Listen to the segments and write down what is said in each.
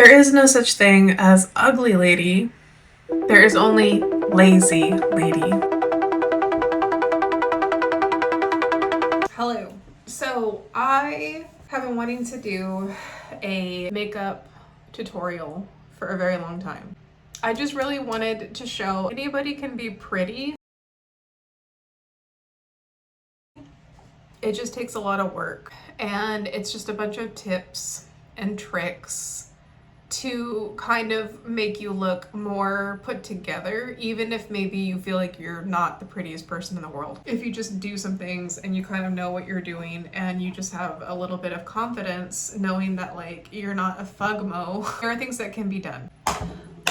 There is no such thing as ugly lady. There is only lazy lady. Hello. So I have been wanting to do a makeup tutorial for a very long time. I just really wanted to show anybody can be pretty. It just takes a lot of work, and it's just a bunch of tips and tricks to kind of make you look more put together, even if maybe you feel like you're not the prettiest person in the world. If you just do some things and you kind of know what you're doing and you just have a little bit of confidence knowing that like you're not a fugmo, there are things that can be done.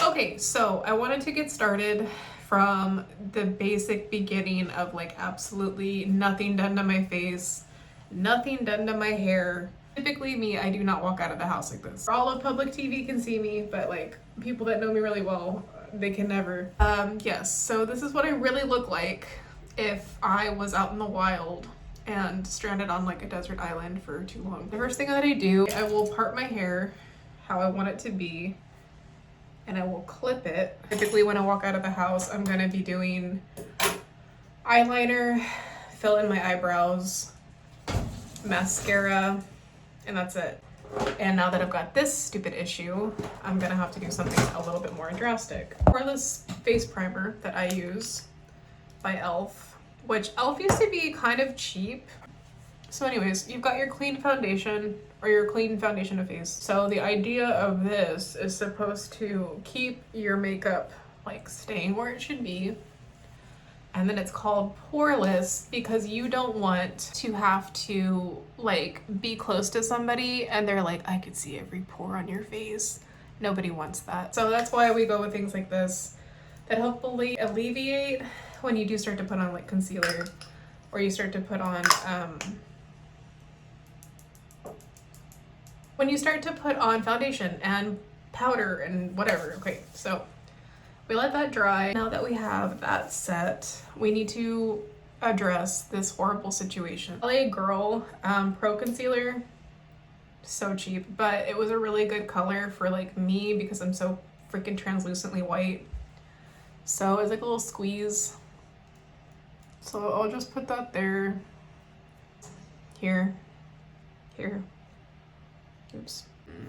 Okay, so I wanted to get started from the basic beginning of like absolutely nothing done to my face, nothing done to my hair. Typically me, I do not walk out of the house like this. All of public TV can see me, but like people that know me really well, they can never. Yes, so this is what I really look like if I was out in the wild and stranded on like a desert island for too long. The first thing that I do, I will part my hair how I want it to be, and I will clip it. Typically when I walk out of the house, I'm gonna be doing eyeliner, fill in my eyebrows, mascara, and that's it. And now that I've got this stupid issue, I'm gonna have to do something a little bit more drastic. For this face primer that I use by e.l.f., which e.l.f. used to be kind of cheap. So anyways, you've got your clean foundation or your clean foundation of face. So the idea of this is supposed to keep your makeup like staying where it should be. And then it's called poreless because you don't want to have to like be close to somebody and they're like, I could see every pore on your face. Nobody wants that. So that's why we go with things like this that hopefully alleviate when you do start to put on like concealer or you start to put on when you start to put on foundation and powder and whatever. Okay, so we let that dry. Now that we have that set, we need to address this horrible situation. LA Girl Pro Concealer, so cheap, but it was a really good color for like me because I'm so freaking translucently white. So it's like a little squeeze. So I'll just put that there, here, oops,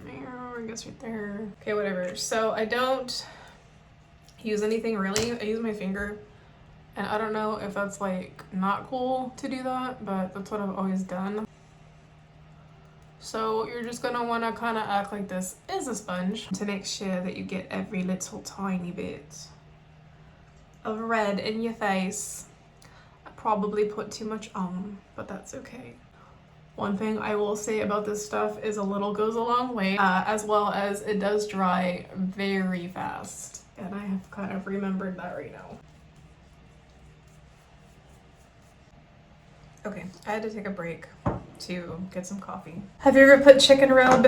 I guess right there. Okay, whatever. So I don't use anything really. I use my finger, and I don't know if that's like not cool to do that, but that's what I've always done. So you're just gonna want to kind of act like this is a sponge to make sure that you get every little tiny bit of red in your face. I probably put too much on, but that's okay. One thing I will say about this stuff is a little goes a long way, as well as it does dry very fast. And I have kind of remembered that right now. Okay, I had to take a break to get some coffee. Have you ever put chicken rub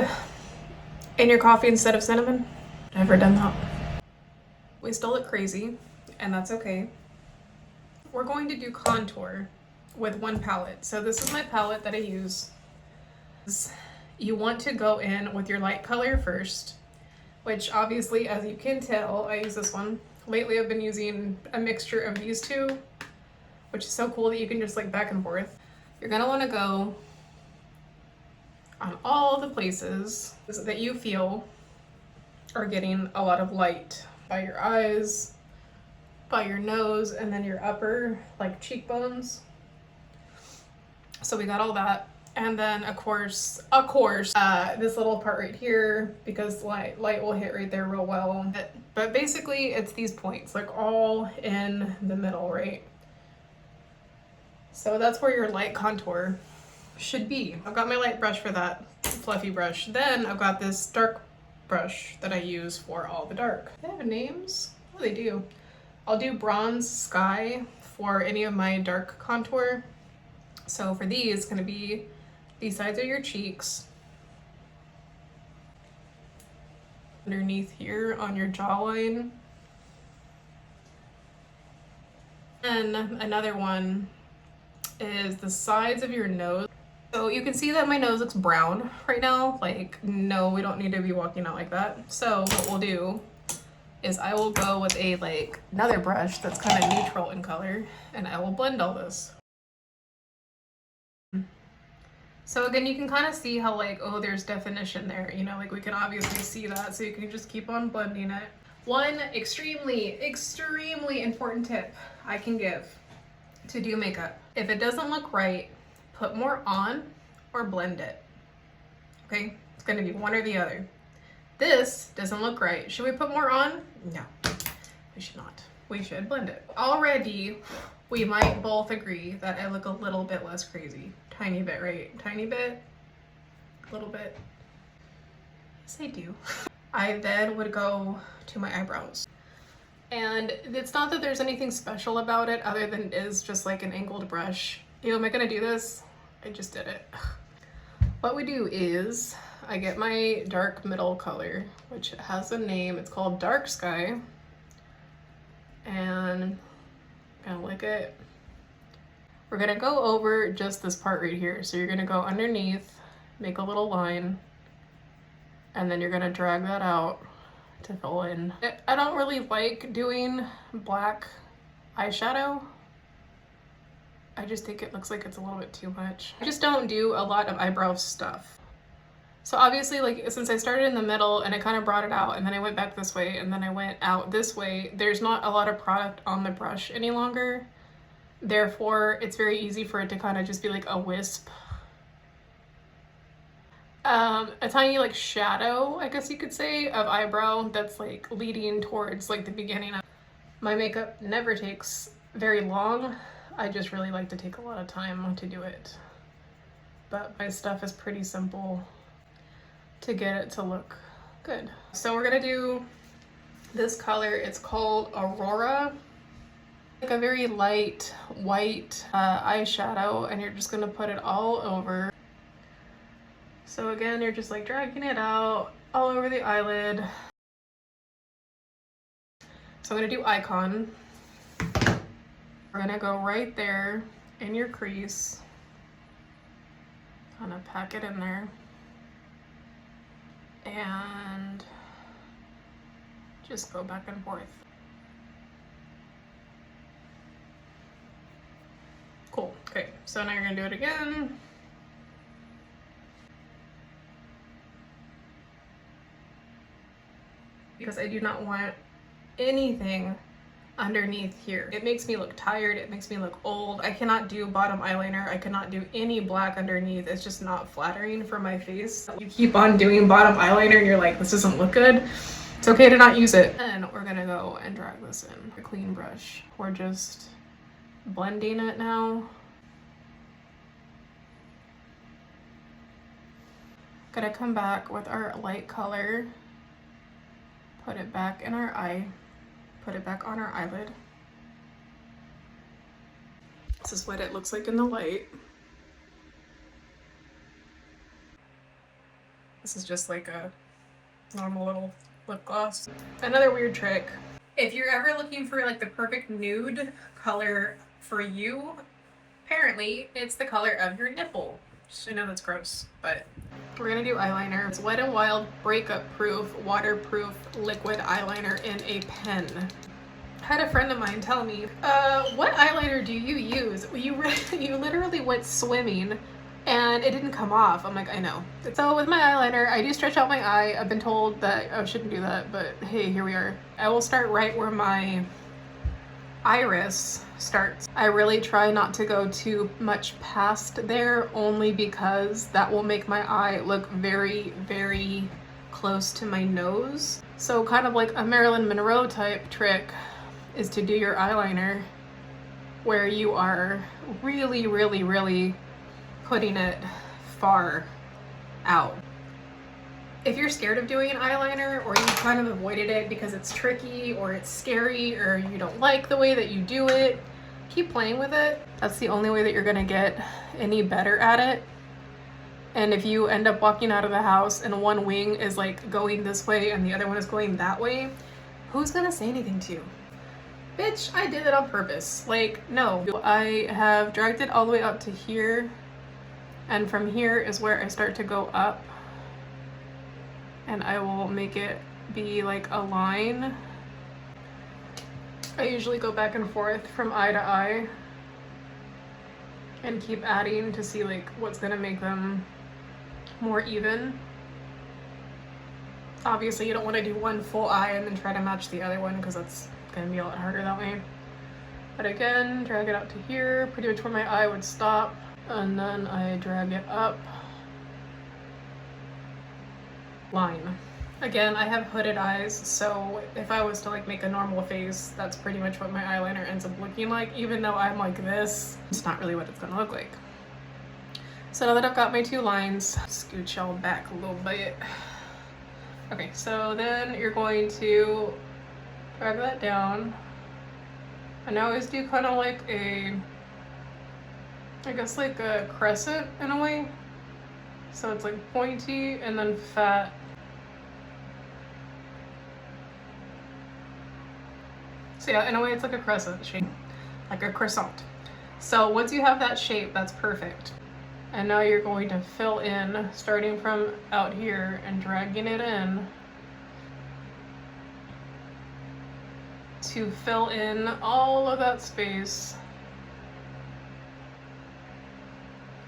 in your coffee instead of cinnamon? Never done that. We still look crazy, and that's okay. We're going to do contour with one palette. So this is my palette that I use. You want to go in with your light color first, which obviously, as you can tell, I use this one. Lately I've been using a mixture of these two, which is so cool that you can just like back and forth. You're gonna wanna go on all the places that you feel are getting a lot of light. By your eyes, by your nose, and then your upper like cheekbones. So we got all that. And then of course, this little part right here, because light will hit right there real well. But basically it's these points, like all in the middle, right? So that's where your light contour should be. I've got my light brush for that, fluffy brush. Then I've got this dark brush that I use for all the dark. They have names? Oh, they do. I'll do bronze sky for any of my dark contour. So for these, it's gonna be these sides of your cheeks, underneath here on your jawline, and another one is the sides of your nose. So you can see that my nose looks brown right now. Like, no, we don't need to be walking out like that. So what we'll do is I will go with a like another brush that's kind of neutral in color, and I will blend all this. So again, you can kind of see how like, oh, there's definition there, you know, like we can obviously see that, so you can just keep on blending it. One extremely important tip I can give to do makeup: if it doesn't look right, put more on or blend it. Okay, it's gonna be one or the other. This doesn't look right. Should we put more on? No, we should not. We should blend it. Already, we might both agree that I look a little bit less crazy. Tiny bit, right? Tiny bit, a little bit. Yes, I do. I then would go to my eyebrows. And it's not that there's anything special about it other than it is just like an angled brush. Ew, am I gonna do this? I just did it. What we do is I get my dark middle color, which has a name. It's called Dark Sky. And I'm gonna lick it. We're gonna go over just this part right here. So you're gonna go underneath, make a little line, and then you're gonna drag that out to fill in. I don't really like doing black eyeshadow. I just think it looks like it's a little bit too much. I just don't do a lot of eyebrow stuff. So obviously, like, since I started in the middle and I kind of brought it out and then I went back this way and then I went out this way, there's not a lot of product on the brush any longer. Therefore, it's very easy for it to kind of just be like a wisp. A tiny like shadow, I guess you could say, of eyebrow that's like leading towards like the beginning. My makeup never takes very long. I just really like to take a lot of time to do it. But my stuff is pretty simple to get it to look good. So we're gonna do this color. It's called Aurora. Like a very light white eyeshadow, and you're just gonna put it all over. So again, you're just like dragging it out all over the eyelid. So I'm gonna do Icon. We're gonna go right there in your crease. Kind of pack it in there. And just go back and forth. Cool, okay, so now you're gonna do it again. Because I do not want anything underneath here. It makes me look tired, it makes me look old. I cannot do bottom eyeliner, I cannot do any black underneath. It's just not flattering for my face. You keep on doing bottom eyeliner and you're like, this doesn't look good. It's okay to not use it. And we're gonna go and drag this in. A clean brush. We're just blending it now. Gonna come back with our light color, put it back in our eye, put it back on our eyelid. This is what it looks like in the light. This is just like a normal little lip gloss. Another weird trick. If you're ever looking for like the perfect nude color for you, apparently it's the color of your nipple. I know that's gross, but we're gonna do eyeliner. It's Wet n Wild breakup proof, waterproof liquid eyeliner in a pen. I had a friend of mine tell me, what eyeliner do you use? You literally went swimming and it didn't come off. I'm like, I know. So with my eyeliner, I do stretch out my eye. I've been told that I shouldn't do that, but hey, here we are. I will start right where my iris starts. I really try not to go too much past there, only because that will make my eye look very, very close to my nose. So kind of like a Marilyn Monroe type trick is to do your eyeliner where you are really, really, really putting it far out. If you're scared of doing eyeliner, or you kind of avoided it because it's tricky or it's scary or you don't like the way that you do it, keep playing with it. That's the only way that you're gonna get any better at it. And if you end up walking out of the house and one wing is like going this way and the other one is going that way, who's gonna say anything to you? Bitch, I did it on purpose. Like, no. I have dragged it all the way up to here, And from here is where I start to go up, and I will make it be like a line. I usually go back and forth from eye to eye and keep adding to see like what's gonna make them more even. Obviously you don't want to do one full eye and then try to match the other one, because that's gonna be a lot harder that way. But again, drag it out to here, pretty much where my eye would stop, and then I drag it up. Line. Again, I have hooded eyes, so if I was to like make a normal face, that's pretty much what my eyeliner ends up looking like. Even though I'm like this, it's not really what it's gonna look like. So now that I've got my two lines, scooch y'all back a little bit. Okay, so then you're going to drag that down. And I always do kind of like a, I guess like a crescent in a way. So it's like pointy and then fat. So yeah, in a way it's like a crescent shape, like a croissant. So once you have that shape, that's perfect. And now you're going to fill in, starting from out here and dragging it in to fill in all of that space.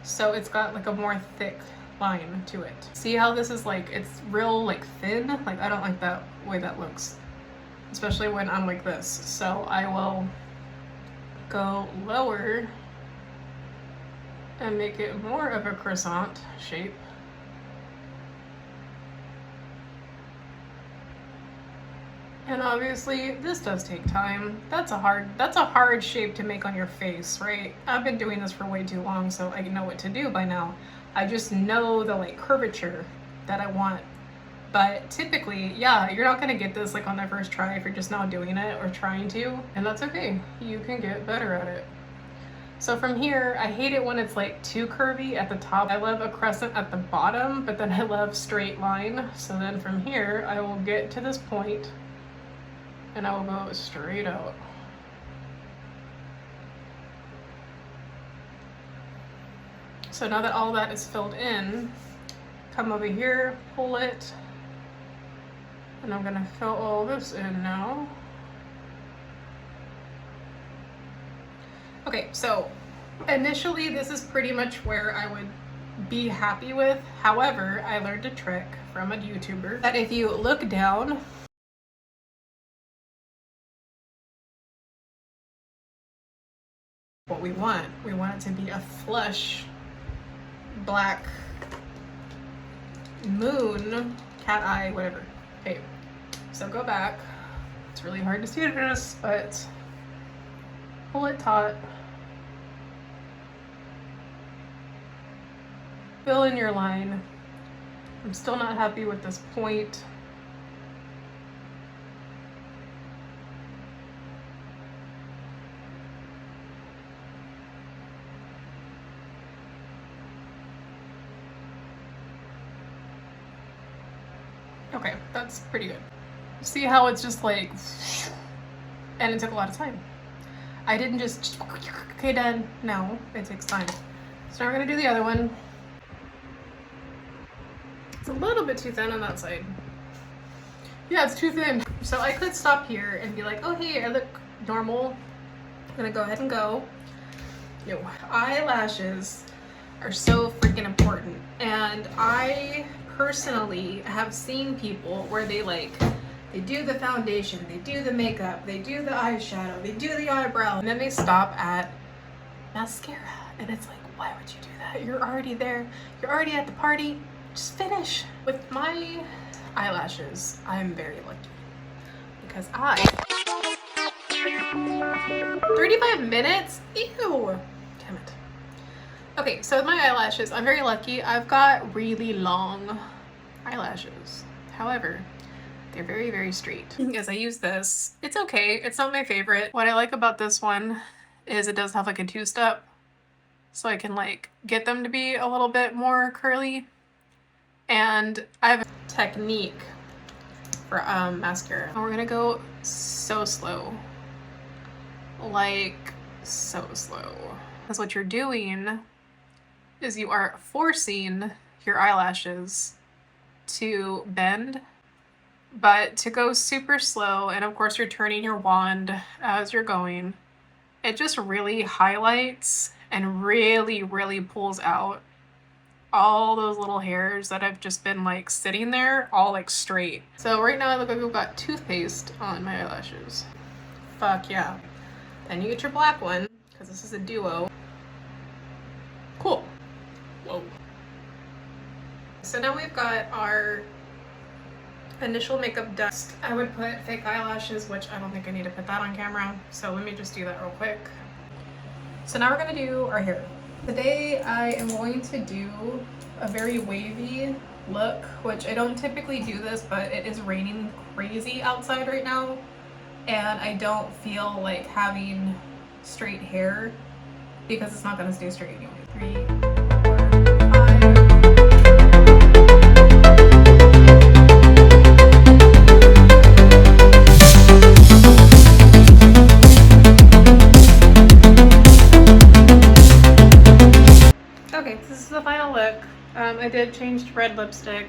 So it's got like a more thick line to it. See how this is like, it's real like thin? Like I don't like that way that looks, especially when I'm like this. So I will go lower and make it more of a croissant shape. And obviously this does take time. That's a hard shape to make on your face, right? I've been doing this for way too long, so I know what to do by now. I just know the like curvature that I want. But typically, yeah, you're not gonna get this like on the first try if you're just now doing it or trying to, and that's okay. You can get better at it. So from here, I hate it when it's like too curvy at the top. I love a crescent at the bottom, but then I love straight line. So then from here, I will get to this point and I will go straight out. So now that all that is filled in, come over here, pull it, and I'm gonna fill all this in now. Okay, so initially this is pretty much where I would be happy with. However, I learned a trick from a YouTuber that if you look down, what we want it to be a flush black moon, cat eye, whatever. Okay, so go back. It's really hard to see this, but pull it taut. Fill in your line. I'm still not happy with this point. Okay, that's pretty good. See how it's just like, and it took a lot of time. I didn't just, okay, done. No, it takes time. So now we're gonna do the other one. It's a little bit too thin on that side. Yeah, it's too thin. So I could stop here and be like, oh hey, I look normal. I'm gonna go ahead and go. Yo, eyelashes are so freaking important. And I personally have seen people where they do the foundation, they do the makeup, they do the eyeshadow, they do the eyebrow, and then they stop at mascara. And it's like, why would you do that? You're already there. You're already at the party. Just finish. With my eyelashes, I'm very lucky because 35 minutes? Ew. Damn it. Okay, so with my eyelashes, I'm very lucky. I've got really long eyelashes. However, they're very, very straight. As I use this, it's okay. It's not my favorite. What I like about this one is it does have like a two-step, so I can like get them to be a little bit more curly. And I have a technique for mascara. And we're gonna go so slow. Like so slow. Because what you're doing is you are forcing your eyelashes to bend, but to go super slow, and of course you're turning your wand as you're going. It just really highlights and really pulls out all those little hairs that have just been like sitting there all like straight. So right now I look like I've got toothpaste on my eyelashes. Fuck yeah. Then you get your black one, because this is a duo. Cool. Whoa. So now we've got our initial makeup dust. I would put fake eyelashes, which I don't think I need to put that on camera. So let me just do that real quick. So now we're gonna do our hair. Today I am going to do a very wavy look, which I don't typically do this, but it is raining crazy outside right now, and I don't feel like having straight hair because it's not gonna stay straight anyway. 3, 4, 5. Okay, this is the final look. I did change to red lipstick.